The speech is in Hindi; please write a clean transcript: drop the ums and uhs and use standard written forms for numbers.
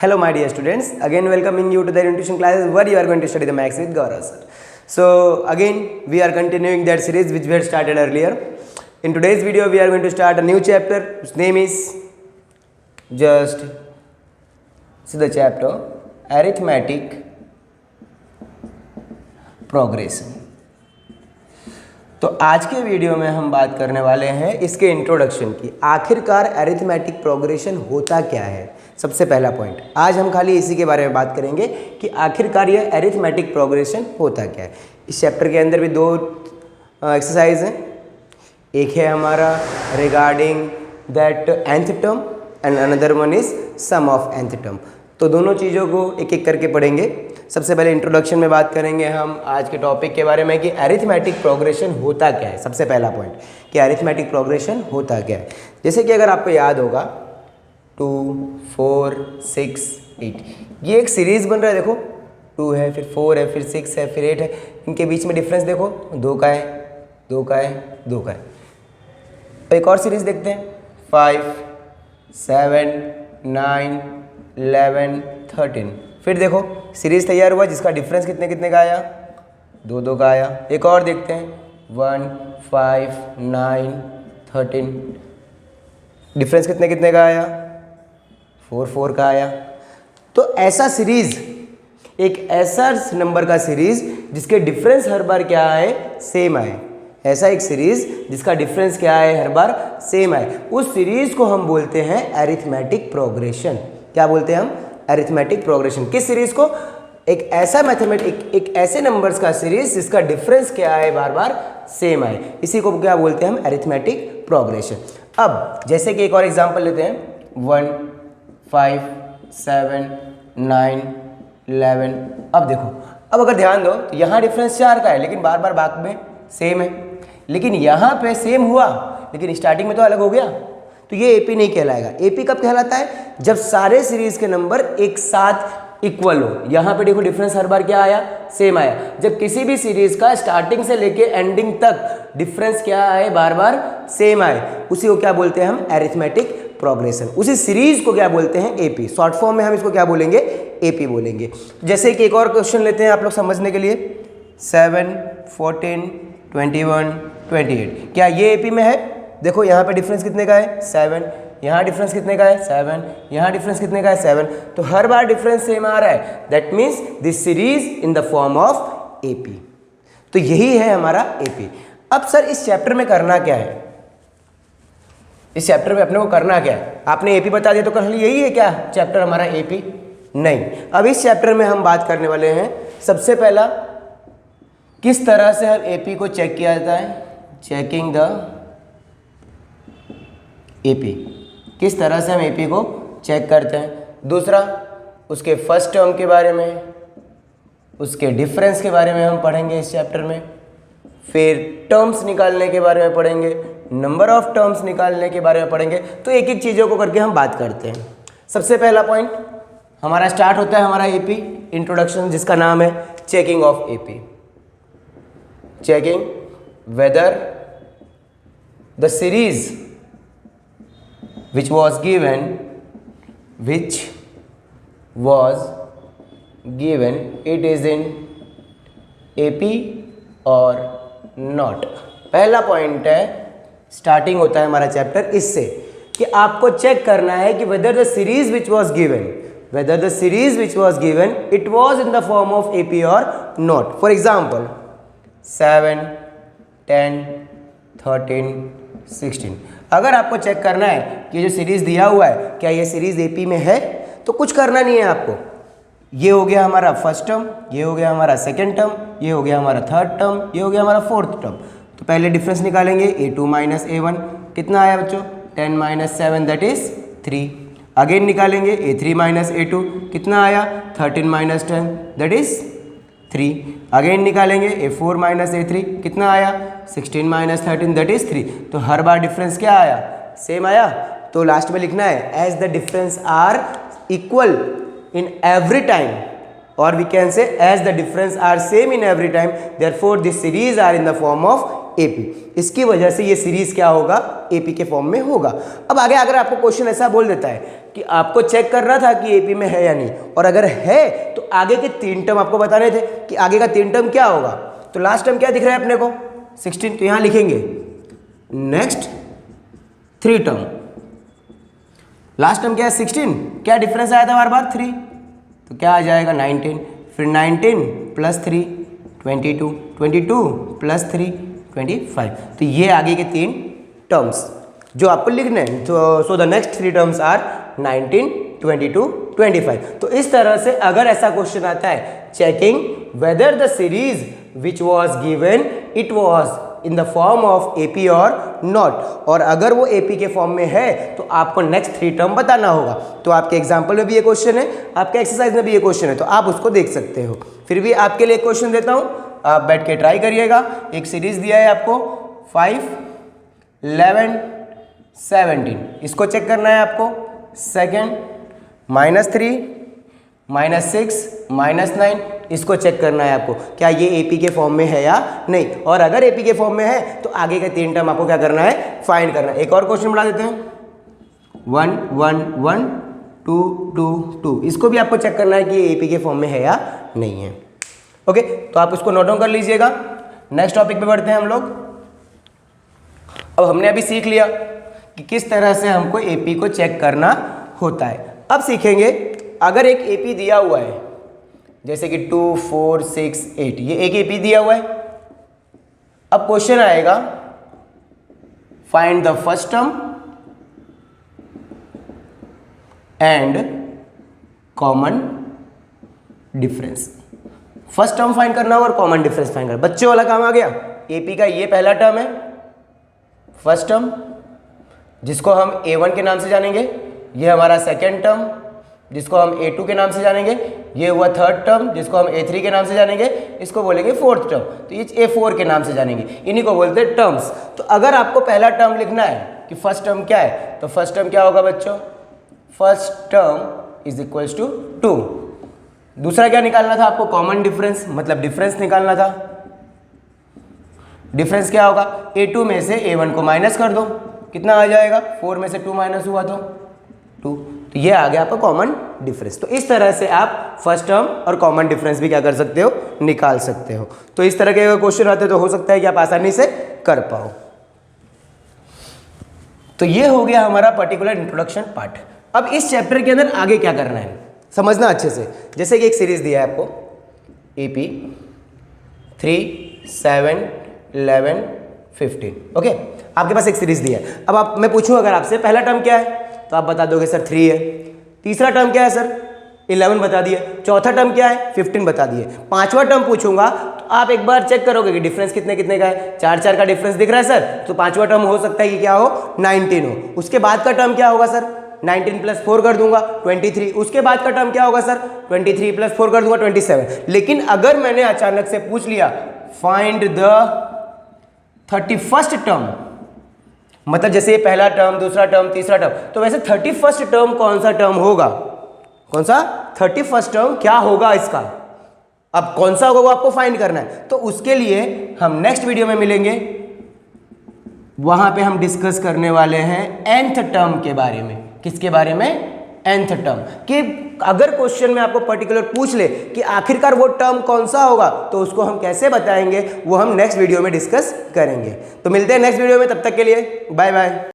Hello my dear students, again welcoming you to the tuition classes where you are going to study the maths with Gaurav sir. So again we are continuing that series which we had started earlier. In today's video we are going to start a new chapter whose name is just see the chapter Arithmetic Progression. तो आज के वीडियो में हम बात करने वाले हैं इसके इंट्रोडक्शन की। आखिरकार अरिथमेटिक प्रोग्रेशन होता क्या है, सबसे पहला पॉइंट। आज हम खाली इसी के बारे में बात करेंगे कि आखिरकार ये अरिथमेटिक प्रोग्रेशन होता क्या है। इस चैप्टर के अंदर भी दो एक्सरसाइज हैं, एक है हमारा regarding that nth term and another one is sum of nth term. तो दोनों चीज़ों को एक एक करके पढ़ेंगे। सबसे पहले इंट्रोडक्शन में बात करेंगे हम आज के टॉपिक के बारे में कि अरिथमेटिक प्रोग्रेशन होता क्या है। सबसे पहला पॉइंट कि अरिथमेटिक प्रोग्रेशन होता क्या है। जैसे कि अगर आपको याद होगा 2, 4, 6, 8 ये एक सीरीज़ बन रहा है। देखो 2 है, फिर 4 है, फिर 6 है, फिर 8 है। इनके बीच में डिफरेंस देखो, 2 का है, 2 का है, 2 का है। तो एक और सीरीज़ देखते हैं 5, 7, 9, 11, 13। फिर देखो सीरीज तैयार हुआ जिसका डिफरेंस कितने कितने का आया, 2 2 का आया। एक और देखते हैं 1, 5, 9, 13। डिफरेंस कितने कितने का आया, 4 4 का आया। तो ऐसा सीरीज, एक ऐसा नंबर का सीरीज जिसके डिफरेंस हर बार क्या आए, सेम आए। ऐसा एक सीरीज जिसका डिफरेंस क्या है, हर बार सेम आए, उस सीरीज को हम बोलते हैं अरिथमेटिक प्रोग्रेशन। क्या बोलते हैं हम, अरिथमेटिक प्रोग्रेशन। किस सीरीज को, एक ऐसा मैथमेटिक, एक ऐसे नंबर्स का सीरीज जिसका डिफरेंस क्या है, बार बार सेम आए, इसी को क्या बोलते हैं हम, अरिथमेटिक प्रोग्रेशन। अब जैसे कि एक और एग्जांपल लेते हैं 1, 5, 7, 9, 11। अब देखो, अब अगर ध्यान दो तो यहाँ डिफरेंस 4 का है लेकिन बार बार बाद में सेम है, लेकिन यहाँ पे सेम हुआ लेकिन स्टार्टिंग में तो अलग हो गया, तो ये एपी नहीं कहलाएगा। एपी कब कहलाता है, जब सारे सीरीज के नंबर एक साथ इक्वल हो। यहाँ पे देखो डिफरेंस हर बार क्या आया, सेम आया। जब किसी भी सीरीज का स्टार्टिंग से लेके एंडिंग तक डिफरेंस क्या आए, बार बार सेम आए, उसी को क्या बोलते हैं हम, अरिथमेटिक प्रोग्रेशन। उसी सीरीज को क्या बोलते हैं, एपी। शॉर्ट फॉर्म में हम इसको क्या बोलेंगे, एपी बोलेंगे। जैसे कि एक और क्वेश्चन लेते हैं आप लोग समझने के लिए 7, 14, 21, 28। क्या ये एपी में है, देखो यहाँ पे डिफरेंस कितने का है, 7। यहाँ डिफरेंस कितने का है, 7। यहाँ डिफरेंस कितने का है, 7। तो हर बार डिफरेंस सेम आ रहा है, that means this series in the form of AP. तो यही है हमारा एपी। अब सर इस चैप्टर में करना क्या है, इस चैप्टर में अपने को करना क्या है, आपने एपी बता दिया तो कल यही है क्या चैप्टर हमारा, एपी नहीं। अब इस चैप्टर में हम बात करने वाले हैं सबसे पहला किस तरह से हम एपी को चेक किया जाता है, चेकिंग द एपी, किस तरह से हम एपी को चेक करते हैं। दूसरा उसके फर्स्ट टर्म के बारे में, उसके डिफरेंस के बारे में हम पढ़ेंगे इस चैप्टर में। फिर टर्म्स निकालने के बारे में पढ़ेंगे, नंबर ऑफ टर्म्स निकालने के बारे में पढ़ेंगे। तो एक एक चीज़ों को करके हम बात करते हैं। सबसे पहला पॉइंट हमारा स्टार्ट होता है हमारा एपी इंट्रोडक्शन, जिसका नाम है checking of AP. Checking whether the series which was given it is in AP or not। पहला पॉइंट है, स्टार्टिंग होता है हमारा चैप्टर इससे कि आपको चेक करना है कि whether the series which was given it was in the form of AP or not। For example 7, 10, 13, 16। अगर आपको चेक करना है कि ये जो सीरीज़ दिया हुआ है क्या ये सीरीज़ एपी में है, तो कुछ करना नहीं है आपको। ये हो गया हमारा फर्स्ट टर्म, ये हो गया हमारा सेकंड टर्म, ये हो गया हमारा थर्ड टर्म, ये हो गया हमारा फोर्थ टर्म। तो पहले डिफरेंस निकालेंगे, A2 माइनस A1 कितना आया बच्चों, 10 माइनस 7 दैट इज 3। अगेन निकालेंगे A3 माइनस A2 कितना आया, 13 माइनस 10 दैट इज 3। अगेन निकालेंगे A4 माइनस A3 कितना आया, 16 माइनस 13 दैट इज 3। तो हर बार डिफरेंस क्या आया, सेम आया। तो लास्ट में लिखना है as the difference are equal in every time, और we can say as the difference are same in every time, therefore this series are in the form of AP। इसकी वजह से ये सीरीज क्या होगा, AP के फॉर्म में होगा। अब आगे अगर आपको क्वेश्चन ऐसा बोल देता है कि आपको चेक करना था कि AP में है या नहीं, और अगर है तो आगे के 3 टर्म आपको बताने थे कि आगे का 3 टर्म क्या होगा। तो लास्ट टर्म क्या दिख रहा है अपने को 16, तो यहां लिखेंगे नेक्स्ट 3 टर्म। लास्ट टर्म क्या है 16, क्या डिफरेंस आया था बार बार 3, तो क्या आ जाएगा 19, फिर 19 प्लस 3 22, 22 प्लस 3 25। तो ये आगे के 3 टर्म्स जो आपको लिखने हैं। तो so the next 3 terms are 19, 22, 25। तो इस तरह से अगर ऐसा क्वेश्चन आता है checking whether the series which was given it was in the form of AP और नॉट, और अगर वो AP के फॉर्म में है तो आपको नेक्स्ट 3 टर्म बताना होगा। तो आपके एग्जाम्पल में भी ये क्वेश्चन है, आपके एक्सरसाइज में भी ये क्वेश्चन है, तो आप उसको देख सकते हो। फिर भी आपके लिए क्वेश्चन देता हूं, आप बैठ के ट्राई करिएगा। एक सीरीज दिया है आपको 5, 11, 17, इसको चेक करना है आपको। सेकेंड -3, -6, -9, इसको चेक करना है आपको, क्या ये AP के फॉर्म में है या नहीं, और अगर AP के फॉर्म में है तो आगे के 3 टर्म आपको क्या करना है, फाइंड करना है। एक और क्वेश्चन बढ़ा देते हैं 1, 1, 1, 2, 2, 2, इसको भी आपको चेक करना है कि ये AP के फॉर्म में है या नहीं है। ओके, तो आप उसको नोट डाउन कर लीजिएगा। नेक्स्ट टॉपिक पे बढ़ते हैं हम लोग। अब हमने अभी सीख लिया कि किस तरह से हमको AP को चेक करना होता है। अब सीखेंगे अगर एक AP दिया हुआ है जैसे कि 2, 4, 6, 8, ये एक AP दिया हुआ है। अब क्वेश्चन आएगा find the first term and common difference. First term find करना और कॉमन डिफरेंस फाइंड करना, बच्चों वाला काम आ गया। AP का ये पहला टर्म है फर्स्ट टर्म, जिसको हम A1 के नाम से जानेंगे। ये हमारा सेकेंड टर्म जिसको हम A2 के नाम से जानेंगे। ये हुआ थर्ड टर्म जिसको हम A3 के नाम से जानेंगे। इसको बोलेंगे फोर्थ टर्म, तो ये A4 के नाम से जानेंगे। इन्हीं को बोलते हैं टर्म्स। तो अगर आपको पहला टर्म लिखना है कि फर्स्ट टर्म क्या है, तो फर्स्ट टर्म क्या होगा बच्चों, first term is equals to 2। दूसरा क्या निकालना था आपको, कॉमन डिफरेंस, मतलब डिफरेंस निकालना था। डिफरेंस क्या होगा, A2 में से A1 को माइनस कर दो, कितना आ जाएगा, 4 में से 2 माइनस हुआ तो 2, तो ये आ गया आपका कॉमन डिफरेंस। तो इस तरह से आप फर्स्ट टर्म और कॉमन डिफरेंस भी क्या कर सकते हो, निकाल सकते हो। तो इस तरह के अगर क्वेश्चन आते तो हो सकता है कि आप आसानी से कर पाओ। तो ये हो गया हमारा पर्टिकुलर इंट्रोडक्शन पार्ट। अब इस चैप्टर के अंदर आगे क्या करना है समझना अच्छे से। जैसे कि एक सीरीज दिया है आपको AP 3, 7, 11, 15, ओके। आपके पास एक सीरीज दिया है। अब मैं पूछूं अगर आपसे पहला टर्म क्या है, तो आप बता दोगे सर 3 है। तीसरा टर्म क्या है सर, 11 बता दिए। चौथा टर्म क्या है, 15 बता दिए। पांचवा टर्म पूछूंगा तो आप एक बार चेक करोगे कि डिफरेंस कितने कितने का है, 4 का डिफरेंस दिख रहा है सर, तो पांचवा टर्म हो सकता है कि क्या हो, 19 हो। उसके बाद का टर्म क्या होगा सर, 19 + 4 कर दूंगा 23। उसके बाद का टर्म क्या होगा सर, 23 + 4 कर दूंगा 27। लेकिन अगर मैंने अचानक से पूछ लिया फाइंड द 31st टर्म, मतलब जैसे पहला टर्म, दूसरा टर्म, तीसरा टर्म, तो वैसे 31st टर्म कौन सा टर्म होगा, कौन सा 31st टर्म क्या होगा इसका, अब कौन सा होगा वो आपको फाइंड करना है। तो उसके लिए हम नेक्स्ट वीडियो में मिलेंगे, वहां पे हम डिस्कस करने वाले हैं nth टर्म के बारे में। किसके बारे में, nth टर्म, कि अगर क्वेश्चन में आपको पर्टिकुलर पूछ ले कि आखिरकार वो टर्म कौन सा होगा, तो उसको हम कैसे बताएंगे वो हम नेक्स्ट वीडियो में डिस्कस करेंगे। तो मिलते हैं नेक्स्ट वीडियो में, तब तक के लिए बाय बाय।